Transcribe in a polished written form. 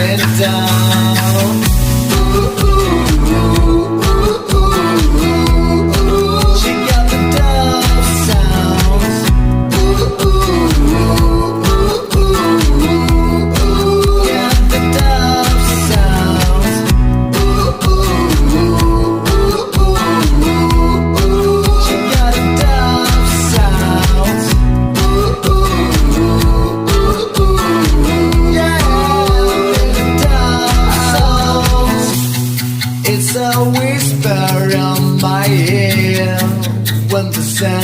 it down. She got the dove sounds. Got the dove sounds. She got the dove sounds. It's a whisper on my ear when the sun